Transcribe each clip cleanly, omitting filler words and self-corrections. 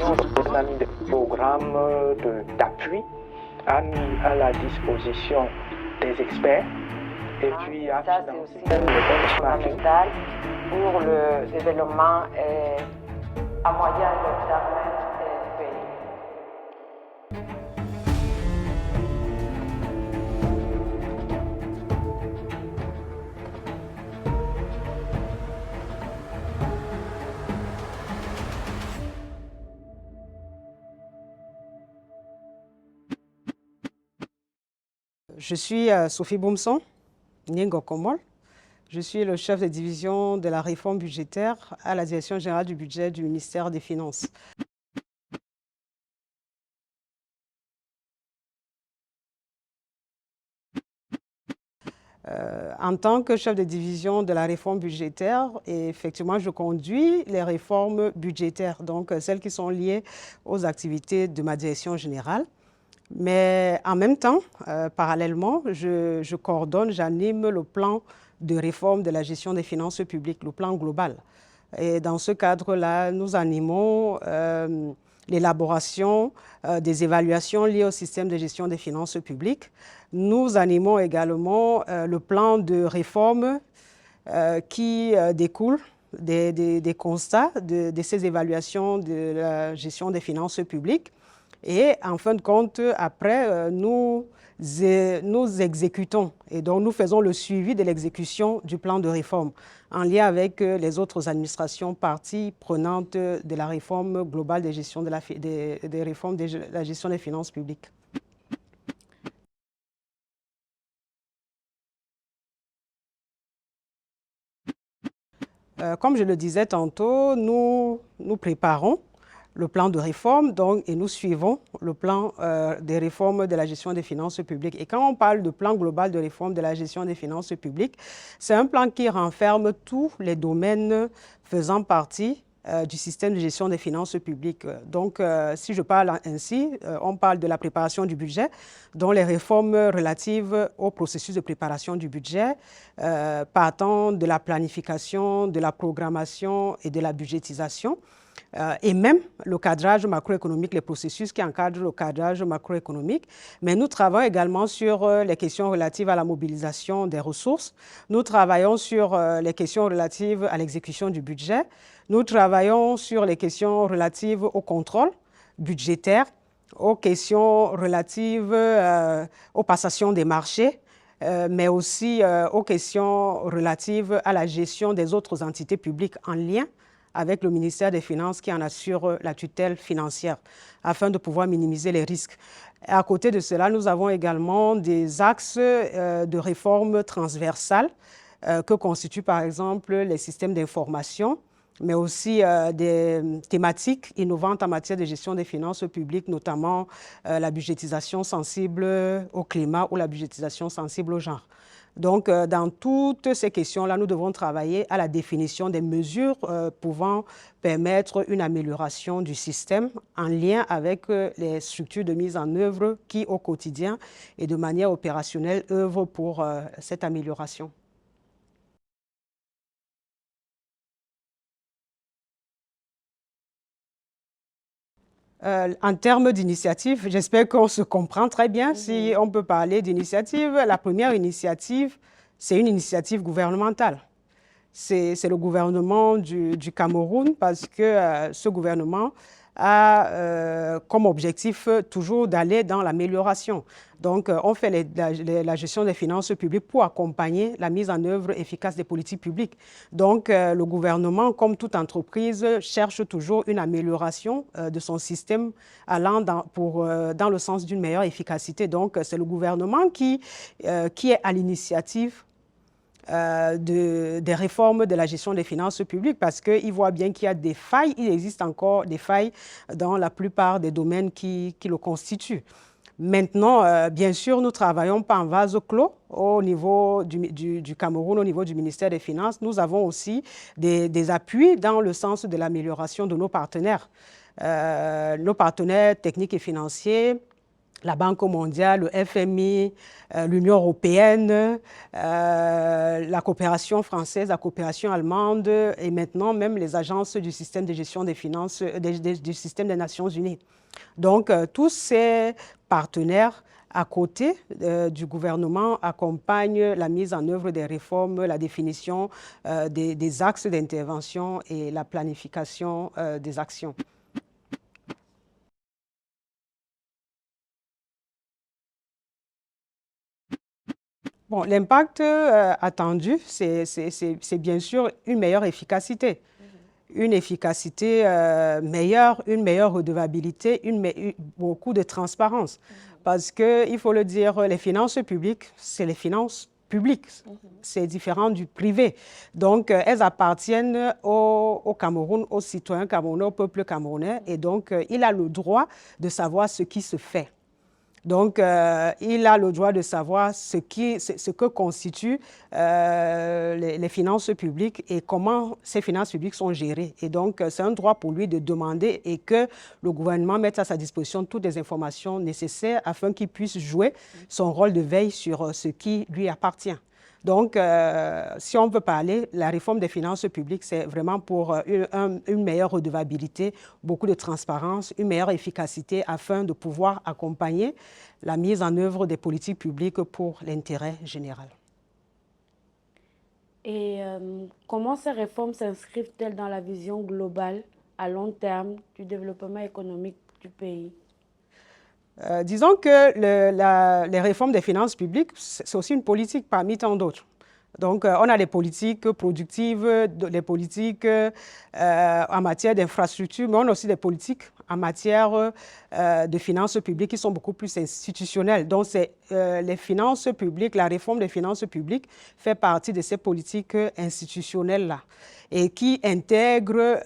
on a mis des programmes d'appui, a mis à la disposition des experts et puis a ça, financé c'est aussi fondamental pour le développement à moyen et long terme du pays. Je suis Sophie Boumson, Nyengo Komol. Je suis le chef de division de la réforme budgétaire à la Direction générale du budget du ministère des Finances. En tant que chef de division de la réforme budgétaire, effectivement, je conduis les réformes budgétaires, donc celles qui sont liées aux activités de ma direction générale. Mais en même temps, parallèlement, je coordonne, j'anime le plan de réforme de la gestion des finances publiques, le plan global. Et dans ce cadre-là, nous animons l'élaboration des évaluations liées au système de gestion des finances publiques. Nous animons également le plan de réforme qui découle des constats de ces évaluations de la gestion des finances publiques. Et en fin de compte, après, nous exécutons et donc nous faisons le suivi de l'exécution du plan de réforme en lien avec les autres administrations parties prenantes de la réforme globale des réformes de la gestion des finances publiques. Comme je le disais tantôt, nous préparons le plan de réforme et nous suivons le plan des réformes de la gestion des finances publiques. Et quand on parle de plan global de réforme de la gestion des finances publiques, c'est un plan qui renferme tous les domaines faisant partie du système de gestion des finances publiques. Donc, si je parle ainsi, on parle de la préparation du budget, dont les réformes relatives au processus de préparation du budget, partant de la planification, de la programmation et de la budgétisation. Et même le cadrage macroéconomique, les processus qui encadrent le cadrage macroéconomique. Mais nous travaillons également sur les questions relatives à la mobilisation des ressources. Nous travaillons sur les questions relatives à l'exécution du budget. Nous travaillons sur les questions relatives au contrôle budgétaire, aux questions relatives aux passations des marchés, mais aussi aux questions relatives à la gestion des autres entités publiques en lien avec le ministère des Finances qui en assure la tutelle financière afin de pouvoir minimiser les risques. Et à côté de cela, nous avons également des axes de réforme transversales que constituent par exemple les systèmes d'information, mais aussi des thématiques innovantes en matière de gestion des finances publiques, notamment la budgétisation sensible au climat ou la budgétisation sensible au genre. Donc, dans toutes ces questions-là, nous devons travailler à la définition des mesures pouvant permettre une amélioration du système en lien avec les structures de mise en œuvre qui, au quotidien et de manière opérationnelle, œuvrent pour cette amélioration. En termes d'initiative, j'espère qu'on se comprend très bien si on peut parler d'initiative. La première initiative, c'est une initiative gouvernementale. C'est le gouvernement du Cameroun parce que ce gouvernement a comme objectif toujours d'aller dans l'amélioration. Donc, on fait la gestion des finances publiques pour accompagner la mise en œuvre efficace des politiques publiques. Donc, le gouvernement, comme toute entreprise, cherche toujours une amélioration de son système allant dans le sens d'une meilleure efficacité. Donc, c'est le gouvernement qui est à l'initiative des réformes de la gestion des finances publiques parce qu'il voit bien qu'il y a des failles, il existe encore des failles dans la plupart des domaines qui le constituent. Maintenant, bien sûr, nous ne travaillons pas en vase clos au niveau du Cameroun, au niveau du ministère des Finances. Nous avons aussi des appuis dans le sens de l'amélioration de nos partenaires techniques et financiers, la Banque mondiale, le FMI, l'Union européenne, la coopération française, la coopération allemande et maintenant même les agences du système de gestion des finances du système des Nations Unies. Donc, tous ces partenaires à côté du gouvernement accompagnent la mise en œuvre des réformes, la définition des axes d'intervention et la planification des actions. Bon, l'impact attendu, c'est bien sûr une meilleure efficacité. Une efficacité meilleure, une meilleure redevabilité, beaucoup de transparence. Parce qu'il faut le dire, les finances publiques, c'est les finances publiques. C'est différent du privé. Donc, elles appartiennent au Cameroun, aux citoyens camerounais, au peuple camerounais. Et donc, il a le droit de savoir ce qui se fait. Donc, il a le droit de savoir ce que constituent les finances publiques et comment ces finances publiques sont gérées. Et donc, c'est un droit pour lui de demander et que le gouvernement mette à sa disposition toutes les informations nécessaires afin qu'il puisse jouer son rôle de veille sur ce qui lui appartient. Donc, si on veut parler, la réforme des finances publiques, c'est vraiment pour une meilleure redevabilité, beaucoup de transparence, une meilleure efficacité afin de pouvoir accompagner la mise en œuvre des politiques publiques pour l'intérêt général. Et comment ces réformes s'inscrivent-elles dans la vision globale à long terme du développement économique du pays? Disons que les réformes des finances publiques, c'est aussi une politique parmi tant d'autres. Donc, on a des politiques productives, des politiques en matière d'infrastructure, mais on a aussi des politiques en matière de finances publiques qui sont beaucoup plus institutionnelles. Donc, les finances publiques, la réforme des finances publiques fait partie de ces politiques institutionnelles-là et qui intègrent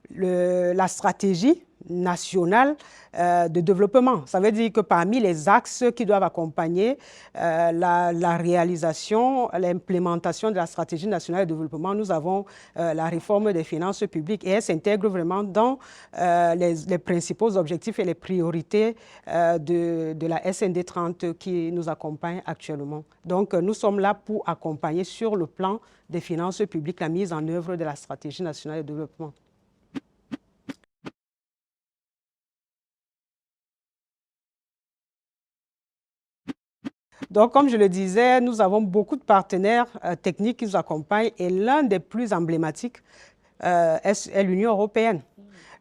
la stratégie nationale de développement. Ça veut dire que parmi les axes qui doivent accompagner la réalisation, l'implémentation de la stratégie nationale de développement, nous avons la réforme des finances publiques et elle s'intègre vraiment dans les principaux objectifs et les priorités de la SND 30 qui nous accompagne actuellement. Donc, nous sommes là pour accompagner sur le plan des finances publiques la mise en œuvre de la stratégie nationale de développement. Donc, comme je le disais, nous avons beaucoup de partenaires techniques qui nous accompagnent et l'un des plus emblématiques est l'Union européenne.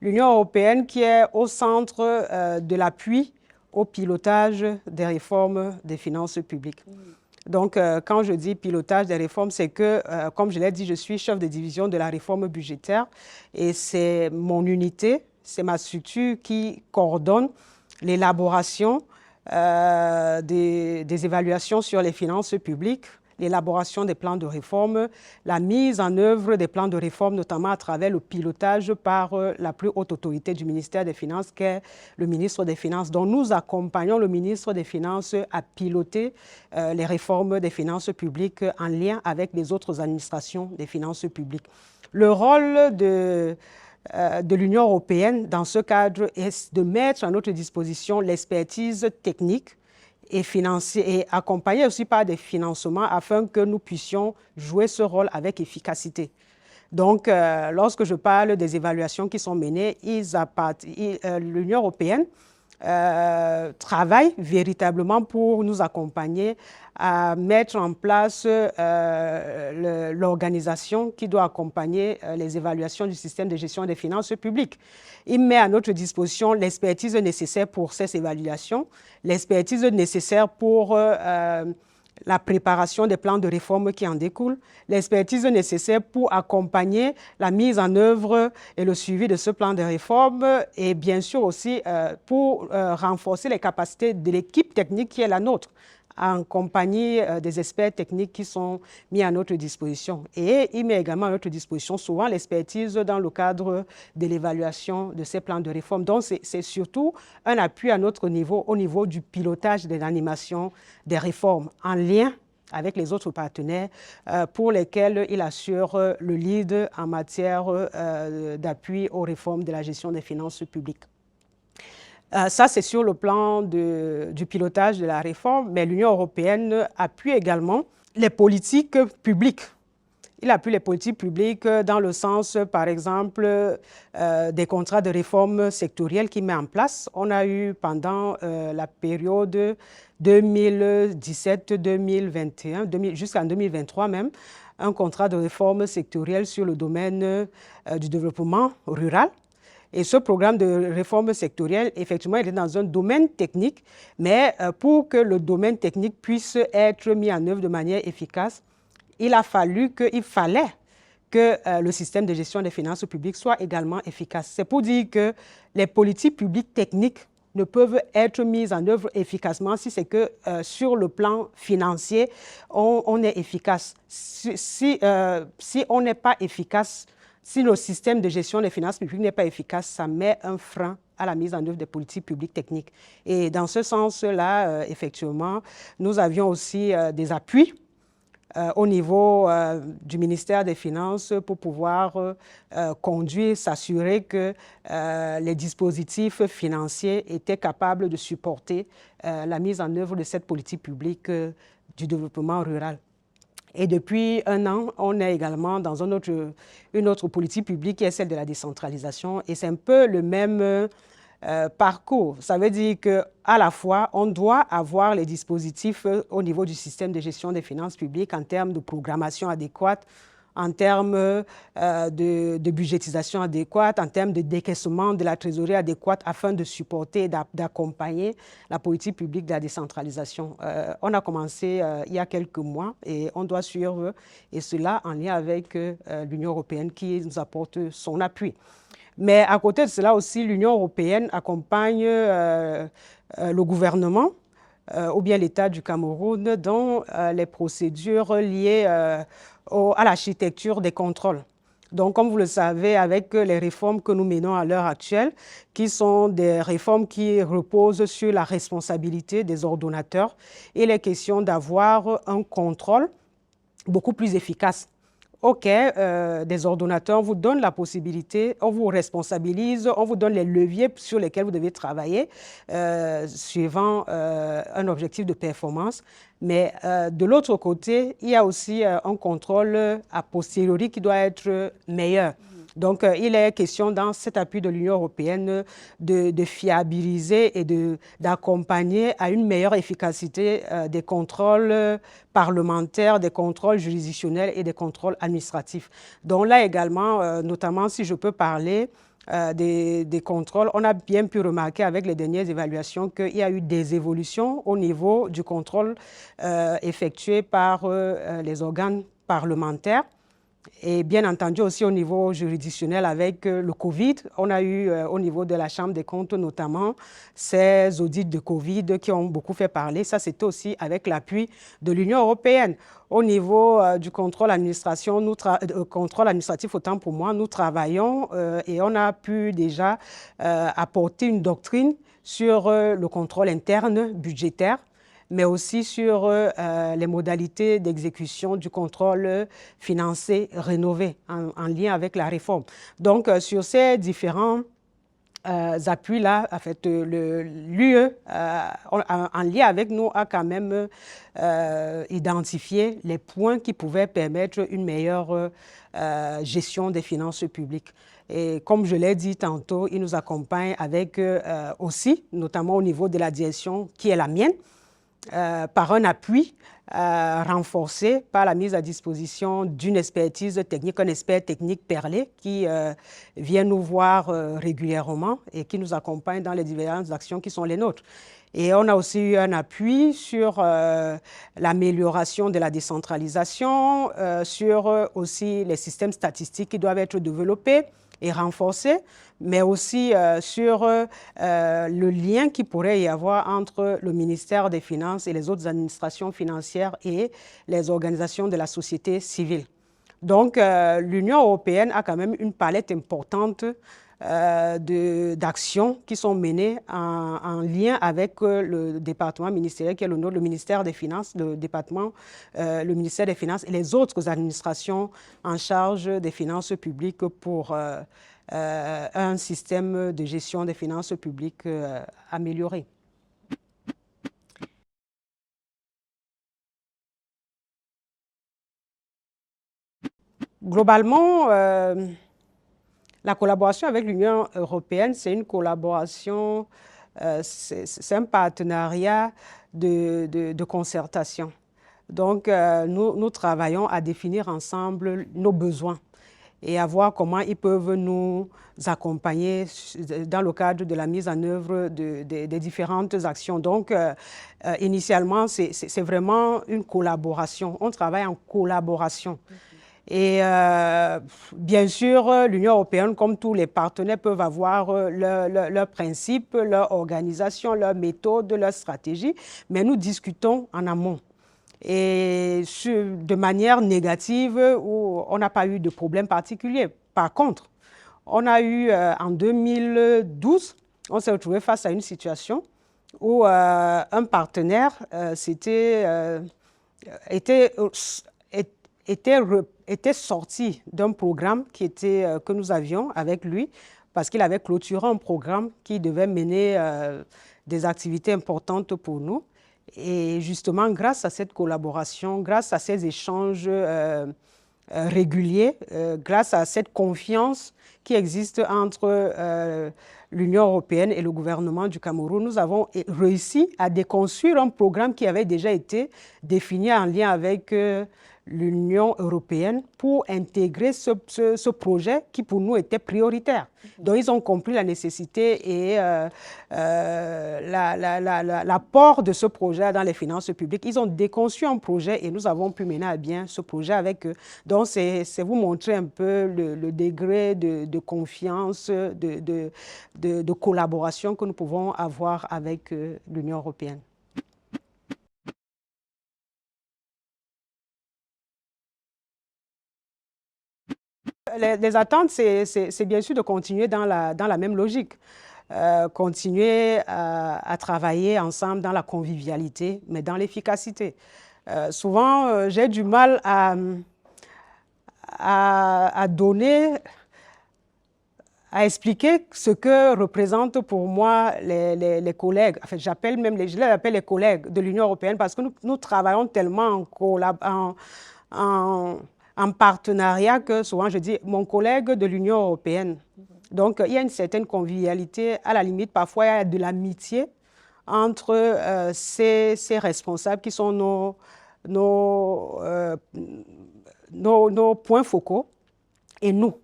L'Union européenne qui est au centre de l'appui au pilotage des réformes des finances publiques. Donc, quand je dis pilotage des réformes, c'est que, comme je l'ai dit, je suis chef de division de la réforme budgétaire et c'est mon unité, c'est ma structure qui coordonne l'élaboration des évaluations sur les finances publiques, l'élaboration des plans de réforme, la mise en œuvre des plans de réforme, notamment à travers le pilotage par la plus haute autorité du ministère des Finances, qui est le ministre des Finances. Donc, nous accompagnons le ministre des Finances à piloter les réformes des finances publiques en lien avec les autres administrations des finances publiques. Le rôle de l'Union européenne dans ce cadre est de mettre à notre disposition l'expertise technique et financière et accompagnée aussi par des financements afin que nous puissions jouer ce rôle avec efficacité. Donc, lorsque je parle des évaluations qui sont menées, l'Union européenne travaille véritablement pour nous accompagner à mettre en place l'organisation qui doit accompagner les évaluations du système de gestion des finances publiques. Il met à notre disposition l'expertise nécessaire pour ces évaluations, l'expertise nécessaire pour la préparation des plans de réforme qui en découlent, l'expertise nécessaire pour accompagner la mise en œuvre et le suivi de ce plan de réforme et bien sûr aussi pour renforcer les capacités de l'équipe technique qui est la nôtre en compagnie des experts techniques qui sont mis à notre disposition. Et il met également à notre disposition souvent l'expertise dans le cadre de l'évaluation de ces plans de réforme. Donc, c'est surtout un appui à notre niveau, au niveau du pilotage de l'animation des réformes en lien avec les autres partenaires pour lesquels il assure le lead en matière d'appui aux réformes de la gestion des finances publiques. Ça, c'est sur le plan du pilotage de la réforme, mais l'Union européenne appuie également les politiques publiques. Il appuie les politiques publiques dans le sens, par exemple, des contrats de réforme sectorielle qu'il met en place. On a eu pendant la période 2017-2021, jusqu'en 2023 même, un contrat de réforme sectorielle sur le domaine du développement rural. Et ce programme de réforme sectorielle, effectivement, il est dans un domaine technique, mais pour que le domaine technique puisse être mis en œuvre de manière efficace, il fallait que le système de gestion des finances publiques soit également efficace. C'est pour dire que les politiques publiques techniques ne peuvent être mises en œuvre efficacement si c'est que sur le plan financier, on est efficace. Si on n'est pas efficace, si le système de gestion des finances publiques n'est pas efficace, ça met un frein à la mise en œuvre des politiques publiques techniques. Et dans ce sens-là, effectivement, nous avions aussi des appuis au niveau du ministère des Finances pour pouvoir conduire, s'assurer que les dispositifs financiers étaient capables de supporter la mise en œuvre de cette politique publique du développement rural. Et depuis un an, on est également dans une autre politique publique qui est celle de la décentralisation. Et c'est un peu le même parcours. Ça veut dire qu'à la fois, on doit avoir les dispositifs au niveau du système de gestion des finances publiques en termes de programmation adéquate, en termes de budgétisation adéquate, en termes de décaissement de la trésorerie adéquate afin de supporter et d'accompagner la politique publique de la décentralisation. On a commencé il y a quelques mois et on doit suivre, et cela en lien avec l'Union européenne qui nous apporte son appui. Mais à côté de cela aussi, l'Union européenne accompagne le gouvernement ou bien l'État du Cameroun dans les procédures liées à l'architecture des contrôles. Donc, comme vous le savez, avec les réformes que nous menons à l'heure actuelle, qui sont des réformes qui reposent sur la responsabilité des ordonnateurs, il est question d'avoir un contrôle beaucoup plus efficace. OK, des ordonnateurs, on vous donne la possibilité, on vous responsabilise, on vous donne les leviers sur lesquels vous devez travailler suivant un objectif de performance. Mais de l'autre côté, il y a aussi un contrôle a posteriori qui doit être meilleur. Donc, il est question dans cet appui de l'Union européenne de fiabiliser et d'accompagner à une meilleure efficacité des contrôles parlementaires, des contrôles juridictionnels et des contrôles administratifs. Donc là également, notamment si je peux parler des contrôles, on a bien pu remarquer avec les dernières évaluations qu'il y a eu des évolutions au niveau du contrôle effectué par les organes parlementaires. Et bien entendu aussi au niveau juridictionnel avec le Covid, on a eu au niveau de la Chambre des comptes notamment ces audits de Covid qui ont beaucoup fait parler. Ça, c'était aussi avec l'appui de l'Union européenne. Au niveau du contrôle administratif, autant pour moi, nous travaillons et on a pu déjà apporter une doctrine sur le contrôle interne budgétaire, mais aussi sur les modalités d'exécution du contrôle financier rénové en lien avec la réforme. Donc, sur ces différents appuis-là, en fait, l'UE, en lien avec nous, a quand même identifié les points qui pouvaient permettre une meilleure gestion des finances publiques. Et comme je l'ai dit tantôt, il nous accompagne avec aussi, notamment au niveau de la direction qui est la mienne, par un appui renforcé par la mise à disposition d'une expertise technique, un expert technique perlé qui vient nous voir régulièrement et qui nous accompagne dans les différentes actions qui sont les nôtres. Et on a aussi eu un appui sur l'amélioration de la décentralisation, sur aussi les systèmes statistiques qui doivent être développés et renforcés, mais aussi sur le lien qu'il pourrait y avoir entre le ministère des Finances et les autres administrations financières et les organisations de la société civile. Donc, l'Union européenne a quand même une palette importante d'actions qui sont menées en lien avec le département ministériel qui est le nôtre, le ministère des Finances, le ministère des Finances et les autres administrations en charge des finances publiques pour un système de gestion des finances publiques amélioré. Globalement, la collaboration avec l'Union européenne, c'est une collaboration, c'est un partenariat de concertation. Donc, nous travaillons à définir ensemble nos besoins et à voir comment ils peuvent nous accompagner dans le cadre de la mise en œuvre des différentes actions. Donc, initialement, c'est vraiment une collaboration. On travaille en collaboration. Et bien sûr, l'Union européenne, comme tous les partenaires, peuvent avoir leurs principes, leur organisation, leurs méthodes, leurs stratégies, mais nous discutons en amont. Et de manière négative, où on n'a pas eu de problème particulier. Par contre, on a eu en 2012, on s'est retrouvé face à une situation où un partenaire était sorti d'un programme que nous avions avec lui parce qu'il avait clôturé un programme qui devait mener des activités importantes pour nous. Et justement, grâce à cette collaboration, grâce à ces échanges réguliers, grâce à cette confiance qui existe entre l'Union européenne et le gouvernement du Cameroun, nous avons réussi à déconstruire un programme qui avait déjà été défini en lien avec l'Union européenne pour intégrer ce projet qui pour nous était prioritaire. Donc ils ont compris la nécessité et l'apport de ce projet dans les finances publiques. Ils ont déconçu un projet et nous avons pu mener à bien ce projet avec eux. Donc c'est vous montrer un peu le degré de confiance, de collaboration que nous pouvons avoir avec l'Union européenne. Les attentes, c'est bien sûr de continuer dans la même logique. Continuer à travailler ensemble dans la convivialité, mais dans l'efficacité. Souvent, j'ai du mal à expliquer ce que représentent pour moi les collègues. En fait, je les appelle les collègues de l'Union européenne parce que nous travaillons tellement en partenariat que souvent je dis mon collègue de l'Union européenne. Donc, il y a une certaine convivialité, à la limite, parfois il y a de l'amitié entre ces responsables qui sont nos points focaux et nous.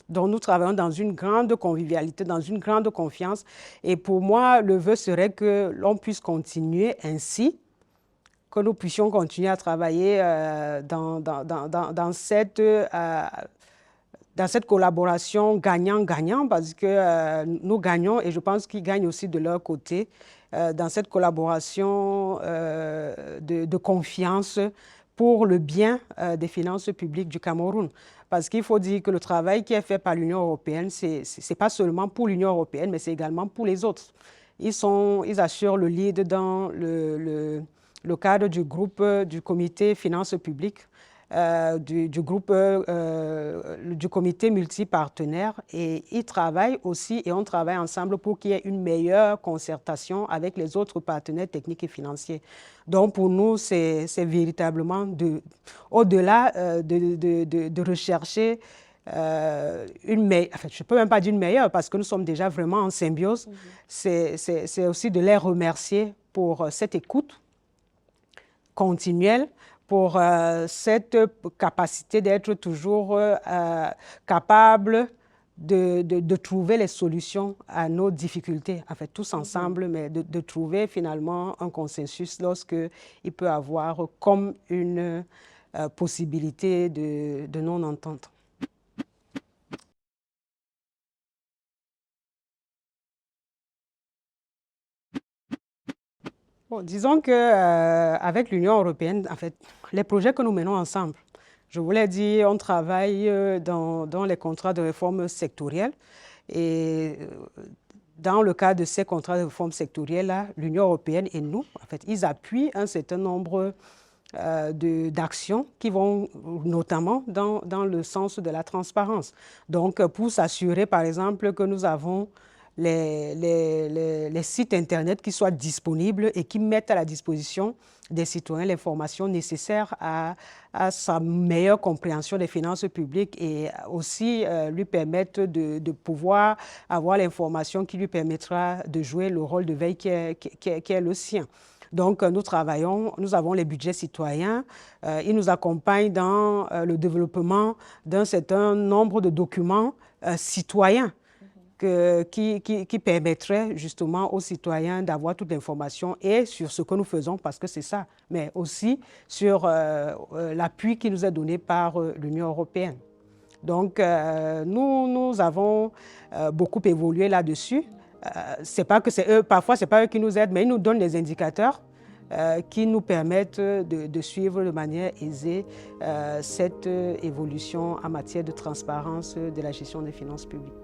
Donc, nous travaillons dans une grande convivialité, dans une grande confiance. Et pour moi, le vœu serait que l'on puisse continuer ainsi, que nous puissions continuer à travailler dans cette collaboration gagnant-gagnant parce que nous gagnons et je pense qu'ils gagnent aussi de leur côté dans cette collaboration de confiance pour le bien des finances publiques du Cameroun. Parce qu'il faut dire que le travail qui est fait par l'Union européenne, ce n'est pas seulement pour l'Union européenne, mais c'est également pour les autres. Ils assurent le lead dans le cadre du groupe du comité finances publiques, du comité multipartenaire et ils travaillent aussi et on travaille ensemble pour qu'il y ait une meilleure concertation avec les autres partenaires techniques et financiers. Donc pour nous, c'est véritablement au-delà de rechercher je ne peux même pas dire une meilleure parce que nous sommes déjà vraiment en symbiose. C'est aussi de les remercier pour cette écoute continuelle, pour cette capacité d'être toujours capable de trouver les solutions à nos difficultés, en fait, tous ensemble, mais de trouver finalement un consensus lorsqu'il peut y avoir comme une possibilité de non-entente. Bon, disons qu'avec l'Union européenne, en fait, les projets que nous menons ensemble, je vous l'ai dit, on travaille dans les contrats de réforme sectorielle et dans le cadre de ces contrats de réforme sectorielle-là, l'Union européenne et nous, en fait, ils appuient un certain nombre d'actions qui vont notamment dans le sens de la transparence. Donc, pour s'assurer, par exemple, que nous avons les sites Internet qui soient disponibles et qui mettent à la disposition des citoyens l'information nécessaire à sa meilleure compréhension des finances publiques et aussi lui permettre de pouvoir avoir l'information qui lui permettra de jouer le rôle de veille qui est le sien. Donc, nous avons les budgets citoyens, ils nous accompagnent dans le développement d'un certain nombre de documents citoyens qui permettraient justement aux citoyens d'avoir toute l'information et sur ce que nous faisons, parce que c'est ça, mais aussi sur l'appui qui nous est donné par l'Union européenne. Donc, nous avons beaucoup évolué là-dessus. C'est pas que c'est eux, parfois c'est pas eux qui nous aident, mais ils nous donnent des indicateurs qui nous permettent de suivre de manière aisée cette évolution en matière de transparence de la gestion des finances publiques.